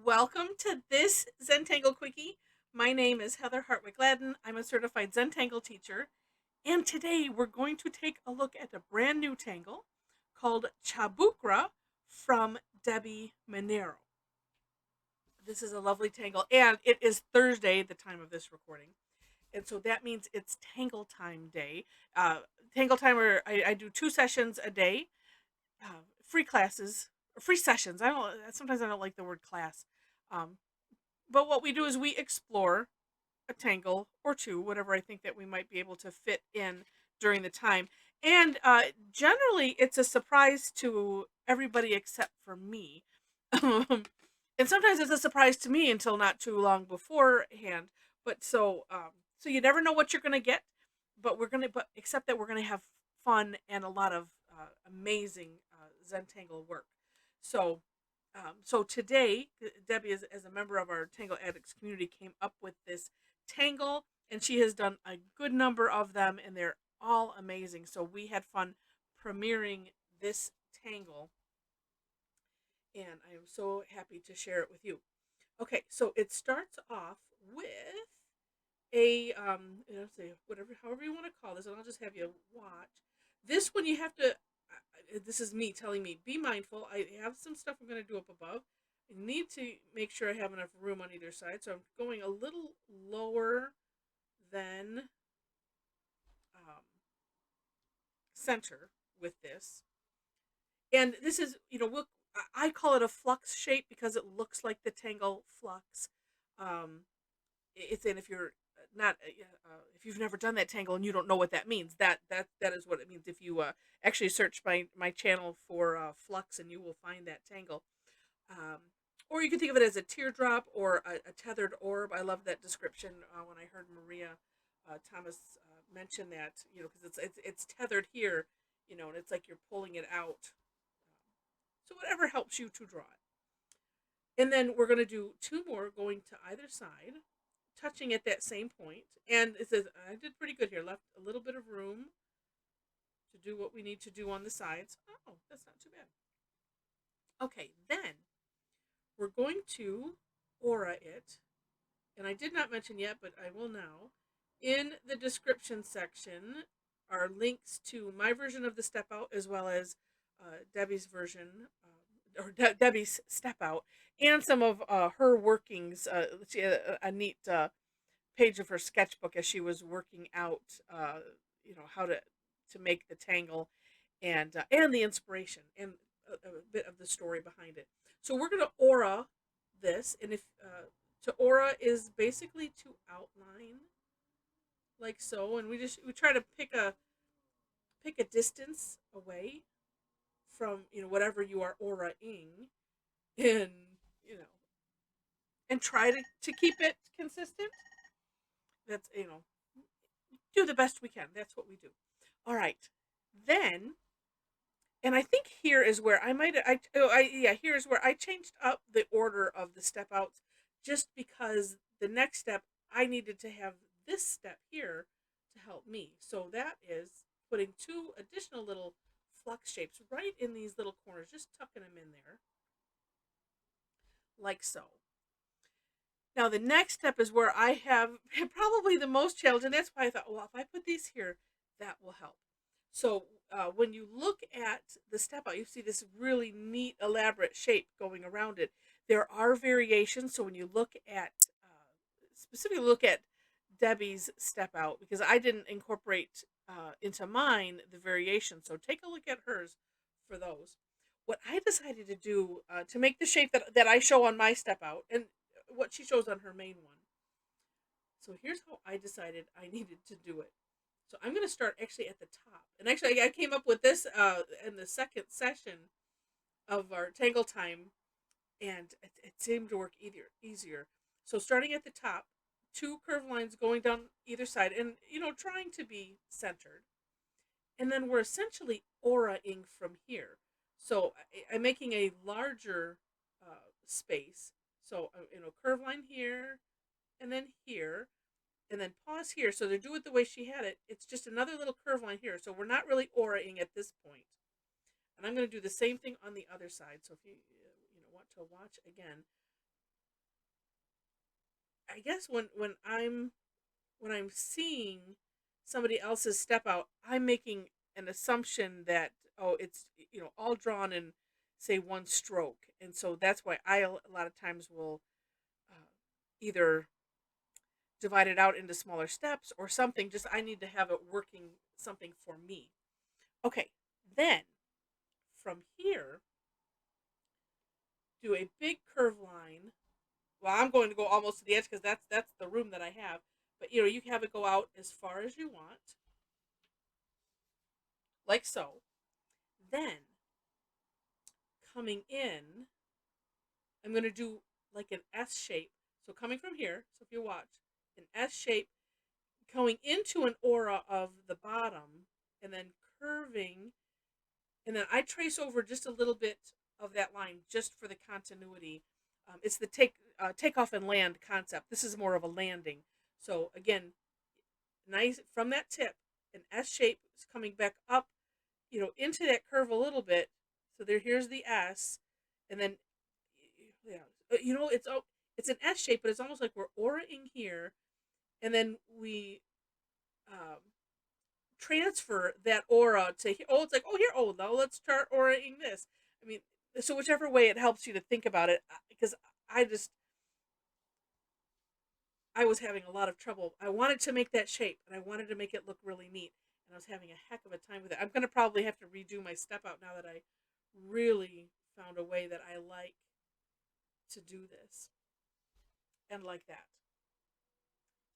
Welcome to this Zentangle Quickie. My name is Heather Hartwick Gladden. I'm a certified Zentangle teacher, and today we're going to take a look at a brand new tangle called Chabukra from Debbi Minero. This is a lovely tangle, and it is Thursday, the time of this recording, and so that means it's Tangle Time Day. Uh, Tangle Timer, I do 2 sessions a day, free classes, free sessions. Sometimes I don't like the word class. Um, But what we do is we explore a tangle or two, whatever I think that we might be able to fit in during the time. And generally, it's a surprise to everybody except for me. And sometimes it's a surprise to me until not too long beforehand. But so you never know what you're gonna get. But except that we're gonna have fun and a lot of amazing Zentangle work. So so today, Debbie, as a member of our Tangle Addicts community, came up with this tangle, and she has done a good number of them, and they're all amazing. So we had fun premiering this tangle, and I am so happy to share it with you. Okay, so it starts off with a let's see, whatever, however you want to call this, and I'll just have you watch. This one you have to. This is me telling me be mindful. I have some stuff I'm going to do up above. I need to make sure I have enough room on either side, so I'm going a little lower than um, center with this. And this is, I call it a flux shape because it looks like the tangle flux. Um, it's and if you're not if you've never done that tangle and you don't know what that means, that is what it means. If you actually search my channel for flux, and you will find that tangle. um, or you can think of it as a teardrop or a tethered orb. I love that description when I heard Maria Thomas mention that, because it's tethered here, and it's like you're pulling it out. So whatever helps you to draw it. And then we're going to do two more going to either side, touching at that same point. And it says, I did pretty good here. Left a little bit of room to do what we need to do on the sides. Oh, that's not too bad. Okay, then we're going to aura it. And I did not mention yet, but I will now. In the description section are links to my version of the step out, as well as Debbie's version, Debbie's step out, and some of her workings. She had a neat page of her sketchbook as she was working out, how to make the tangle, and the inspiration, and a bit of the story behind it. So we're gonna aura this, and if to aura is basically to outline like so, and we try to pick a distance away from whatever you are auraing, and you know and try to keep it consistent. That's do the best we can. That's what we do. All right. Then, and I think here is where I might yeah, here's where I changed up the order of the step outs, just because the next step I needed to have this step here to help me. So that is putting two additional little flux shapes right in these little corners, just tucking them in there like so. Now the next step is where I have probably the most challenge, and that's why I thought, well, if I put these here, that will help. So when you look at the step out, you see this really neat, elaborate shape going around it. There are variations. So when you look at, specifically look at Debbie's step out, because I didn't incorporate into mine the variation. So take a look at hers for those. What I decided to do to make the shape that I show on my step out, and what she shows on her main one. So here's how I decided I needed to do it. So I'm going to start actually at the top. And actually, I came up with this in the second session of our Tangle Time, and it seemed to work easier. So starting at the top, two curved lines going down either side, and trying to be centered. And then we're essentially auraing from here. So I'm making a larger space. So curve line here, and then here, and then pause here. So to do it the way she had it, it's just another little curve line here. So we're not really auraing at this point. And I'm going to do the same thing on the other side. So if you want to watch again, I guess when I'm seeing somebody else's step out, I'm making an assumption that, oh, it's, all drawn in, say, one stroke, and so that's why I a lot of times will uh, either divide it out into smaller steps or something. Just I need to have it working something for me. Okay, then from here, do a big curve line. Well, I'm going to go almost to the edge because that's the room that I have. But you can have it go out as far as you want, like so. Then coming in, I'm going to do like an S shape. So coming from here, so if you watch, an S shape going into an aura of the bottom and then curving, and then I trace over just a little bit of that line just for the continuity. It's the takeoff and land concept. This is more of a landing. So again, nice from that tip, an S shape is coming back up, into that curve a little bit. So here's the S, and then yeah, it's an S shape, but it's almost like we're auraing here, and then we um, transfer that aura to here. Oh, it's like, oh, here, oh, now let's start auraing this. I mean, so whichever way it helps you to think about it, because I just I was having a lot of trouble. I wanted to make that shape, and I wanted to make it look really neat, and I was having a heck of a time with it. I'm gonna probably have to redo my step out now that I really found a way that I like to do this and like that.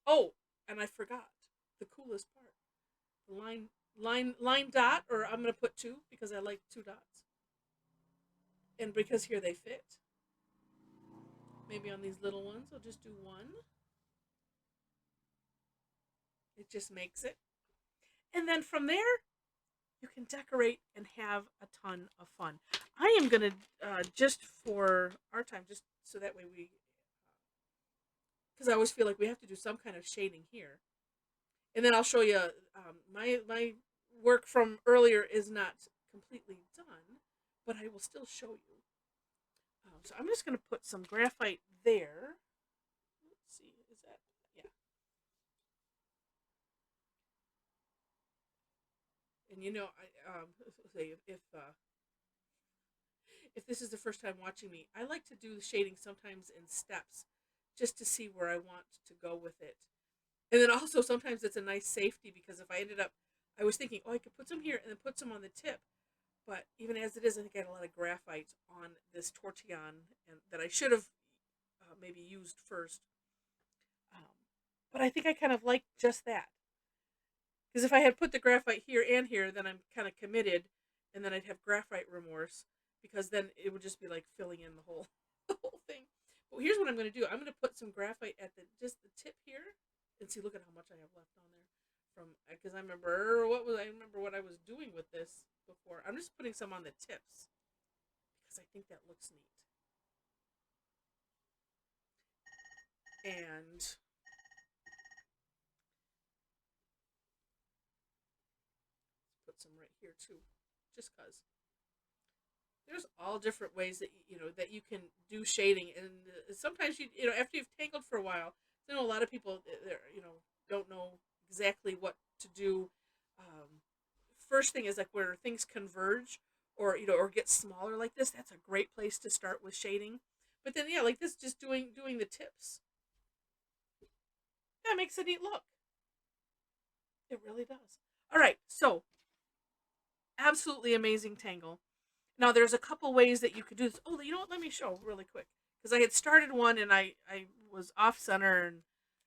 Oh, and I forgot the coolest part: the line dot, or I'm gonna put two because I like two dots, and because here they fit. Maybe on these little ones, I'll just do one. It just makes it, and then from there you can decorate and have a ton of fun. I am gonna just for our time, just so that way we, because I always feel like we have to do some kind of shading here, and then I'll show you. My work from earlier is not completely done, but I will still show you. So I'm just gonna put some graphite there. Let's see, is that, yeah? And say if this is the first time watching me, I like to do the shading sometimes in steps, just to see where I want to go with it. And then also sometimes it's a nice safety because if I ended up, I was thinking, oh, I could put some here and then put some on the tip. But even as it is, I think I had a lot of graphite on this tortillon and that I should have maybe used first. Um, but I think I kind of like just that. Because if I had put the graphite here and here, then I'm kind of committed, and then I'd have graphite remorse because then it would just be like filling in the whole the whole thing. But here's what I'm going to do. I'm going to put some graphite at the just the tip here, and see. Look at how much I have left on there. From because I remember what I was doing with this before. I'm just putting some on the tips because I think that looks neat. And put some right here too, just cause. There's all different ways that that you can do shading, and sometimes after you've tangled for a while, a lot of people don't know exactly what to do. Um, First thing is like where things converge or or get smaller like this. That's a great place to start with shading. But then yeah, like this, just doing the tips. That makes a neat look. It really does. All right, so absolutely amazing tangle. Now there's a couple ways that you could do this. Oh, you know what? Let me show really quick because I had started one and I was off center and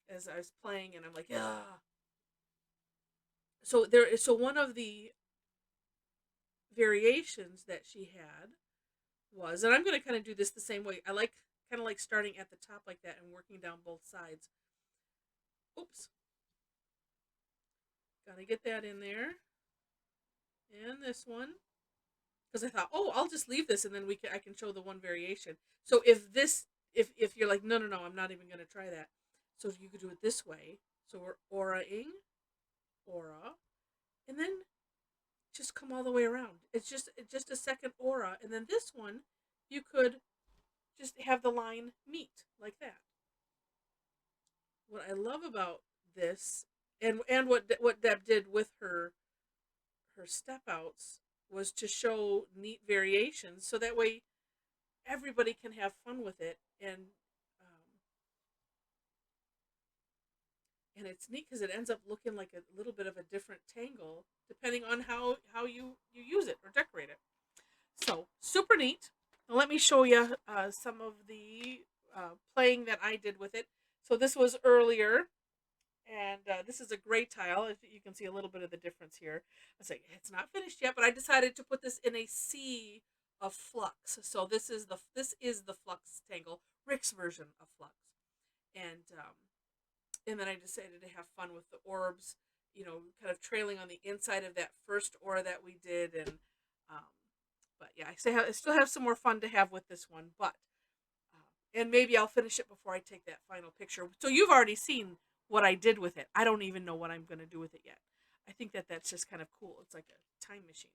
as I was playing and I'm like, yeah. So one of the variations that she had was, and I'm going to kind of do this the same way. I like kind of like starting at the top like that and working down both sides. Oops, gotta get that in there. And this one, because I thought, oh, I'll just leave this and then I can show the one variation. So if you're like, no, I'm not even gonna try that. So you could do it this way. So we're aura-ing, aura, and then just come all the way around. It's just a second aura, and then this one, you could just have the line meet like that. what I love about this, and what Deb did with her step outs, was to show neat variations, so that way everybody can have fun with it. And it's neat because it ends up looking like a little bit of a different tangle depending on how you use it or decorate it. So super neat. Now let me show you some of the playing that I did with it. So this was earlier, and this is a gray tile. You can see a little bit of the difference here. I was like, it's not finished yet, but I decided to put this in a sea of flux. So this is the flux tangle, Rick's version of flux, and then I decided to have fun with the orbs, kind of trailing on the inside of that first aura that we did, um, but yeah, I still have some more fun to have with this one, but and maybe I'll finish it before I take that final picture. So you've already seen what I did with it. I don't even know what I'm going to do with it yet. I think that that's just kind of cool. It's like a time machine.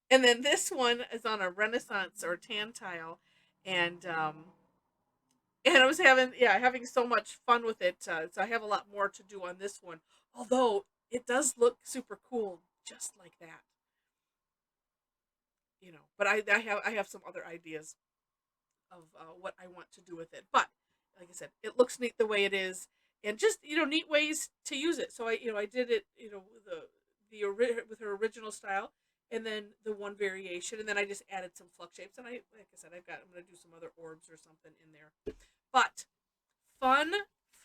And then this one is on a Renaissance or tan tile, and I was having so much fun with it. So I have a lot more to do on this one. Although it does look super cool, just like that, But I have some other ideas of what I want to do with it. But like I said, it looks neat the way it is, and just neat ways to use it. So I did it with her original style, and then the one variation, and then I just added some flux shapes. And like I said, I'm gonna do some other orbs or something in there. But fun,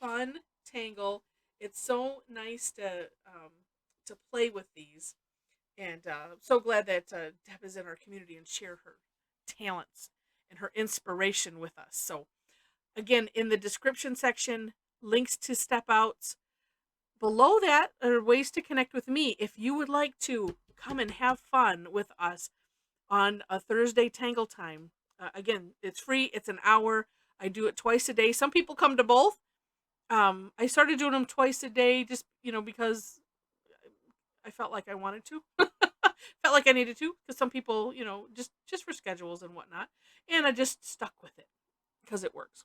fun tangle. It's so nice to play with these, and I'm so glad that Deb is in our community and share her talents and her inspiration with us. So again, in the description section, links to step outs. Below that are ways to connect with me if you would like to come and have fun with us on a Thursday Tangle Time. Again, it's free. It's an hour. I do it twice a day. Some people come to both. I started doing them twice a day just because I felt like I wanted to. Felt like I needed to, because some people, just for schedules and whatnot, and I just stuck with it because it works.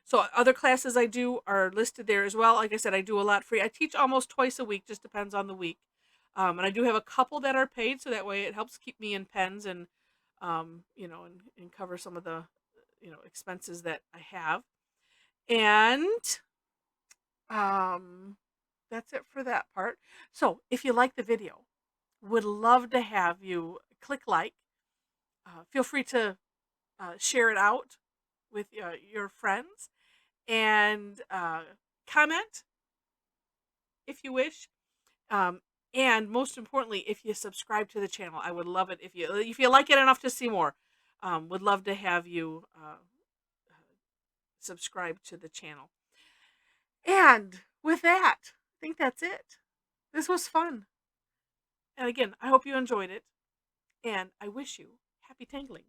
So other classes I do are listed there as well. Like I said, I do a lot free. I teach almost twice a week, just depends on the week. And I do have a couple that are paid, so that way it helps keep me in pens and and cover some of the expenses that I have. And that's it for that part. So if you like the video, would love to have you click like. Feel free to share it out with your friends, and comment if you wish. And most importantly, if you subscribe to the channel, I would love it if you like it enough to see more. Would love to have you subscribe to the channel. And with that, I think that's it. This was fun. And again, I hope you enjoyed it. And I wish you happy tangling.